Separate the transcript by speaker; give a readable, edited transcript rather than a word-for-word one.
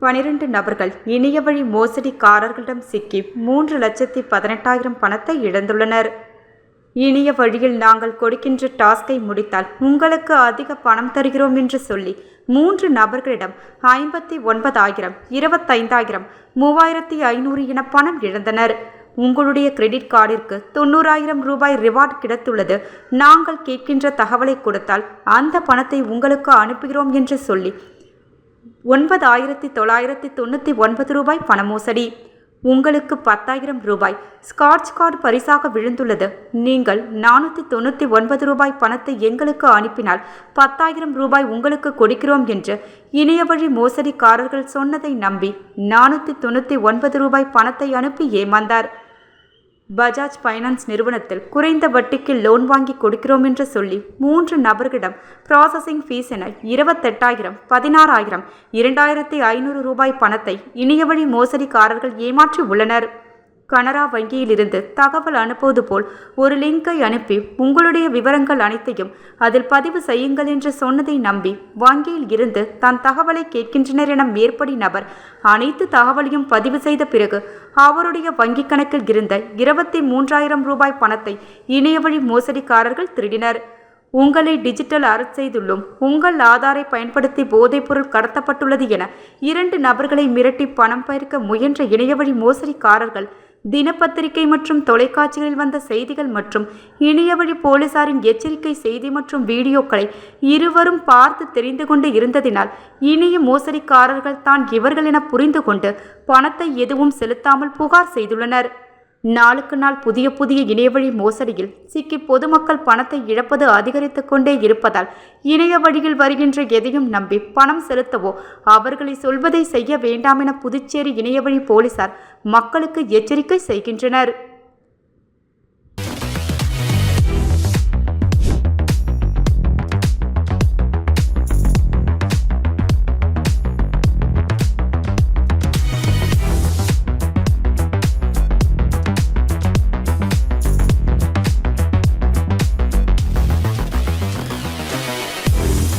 Speaker 1: 12 நபர்கள் இணைய வழி மோசடிக்காரர்களிடம் சிக்கி 3,18,000 பணத்தை இழந்துள்ளனர். இணைய வழியில் நாங்கள் கொடுக்கின்ற டாஸ்கை முடித்தால் உங்களுக்கு அதிக பணம் தருகிறோம் என்று சொல்லி 3 நபர்களிடம் 59,000, 25,000, 3,500 என பணம் இழந்தனர். உங்களுடைய கிரெடிட் கார்டிற்கு 90,000 ரூபாய் ரிவார்டு கிடைத்துள்ளது. நாங்கள் கேட்கின்ற தகவலை கொடுத்தால் அந்த பணத்தை உங்களுக்கு அனுப்புகிறோம் என்று சொல்லி 9,999 ரூபாய் பண மோசடி. உங்களுக்கு 10,000 ரூபாய் ஸ்காட்ச் கார்டு பரிசாக விழுந்துள்ளது. நீங்கள் 499 ரூபாய் பணத்தை எங்களுக்கு அனுப்பினால் 10,000 ரூபாய் உங்களுக்கு கொடுக்கிறோம் என்று இணைய வழி மோசடிக்காரர்கள் சொன்னதை நம்பி 499 ரூபாய் பணத்தை அனுப்பி ஏமாந்தார். பஜாஜ் ஃபைனான்ஸ் நிறுவனத்தில் குறைந்த வட்டிக்கு லோன் வாங்கி கொடுக்கிறோம் என்று சொல்லி 3 நபர்களிடம் ப்ராசஸிங் ஃபீஸ் என 28,000, 16,000, 2,500 ரூபாய் பணத்தை இணைய வழி மோசடிக்காரர்கள் ஏமாற்றி உள்ளனர். கனரா வங்கியிலிருந்து தகவல் அனுப்புவது போல் ஒரு லிங்கை அனுப்பி உங்களுடைய விவரங்கள் அனைத்தையும் அதில் பதிவு செய்யுங்கள் என்று சொன்னதை நம்பி வங்கியில் இருந்து தன் தகவலை கேட்கின்றனர் என மேற்படி நபர் அனைத்து தகவலையும் பதிவு செய்த பிறகு அவருடைய வங்கிக் கணக்கில் இருந்த 23,000 ரூபாய் பணத்தை இணைய வழி மோசடிக்காரர்கள் திருடினர். உங்களை டிஜிட்டல் அரெஸ்ட் செய்துள்ளோம். உங்கள் ஆதாரை பயன்படுத்தி போதைப்பொருள் கடத்தப்பட்டுள்ளது என 2 நபர்களை மிரட்டி பணம் பறிக்க முயன்ற இணையவழி மோசடிக்காரர்கள் தினப்பத்திரிகை மற்றும் தொலைக்காட்சிகளில் வந்த செய்திகள் மற்றும் இணையவழி போலீசாரின் எச்சரிக்கை செய்தி மற்றும் வீடியோக்களை இருவரும் பார்த்து தெரிந்து கொண்டு இருந்ததினால் இணைய மோசடிக்காரர்கள் தான் இவர்கள் என புரிந்து கொண்டு பணத்தை எதுவும் செலுத்தாமல் புகார் செய்துள்ளனர். நாளுக்கு நாள் புதிய இணையவழி மோசடியில் சிக்கி பொதுமக்கள் பணத்தை இழப்பது அதிகரித்து கொண்டே இருப்பதால் இணைய வழியில் வருகின்ற எதையும் நம்பி பணம் செலுத்தவோ அவர்களை சொல்வதை செய்ய வேண்டாம் என புதுச்சேரி இணையவழி போலீசார் மக்களுக்கு எச்சரிக்கை செய்கின்றனர்.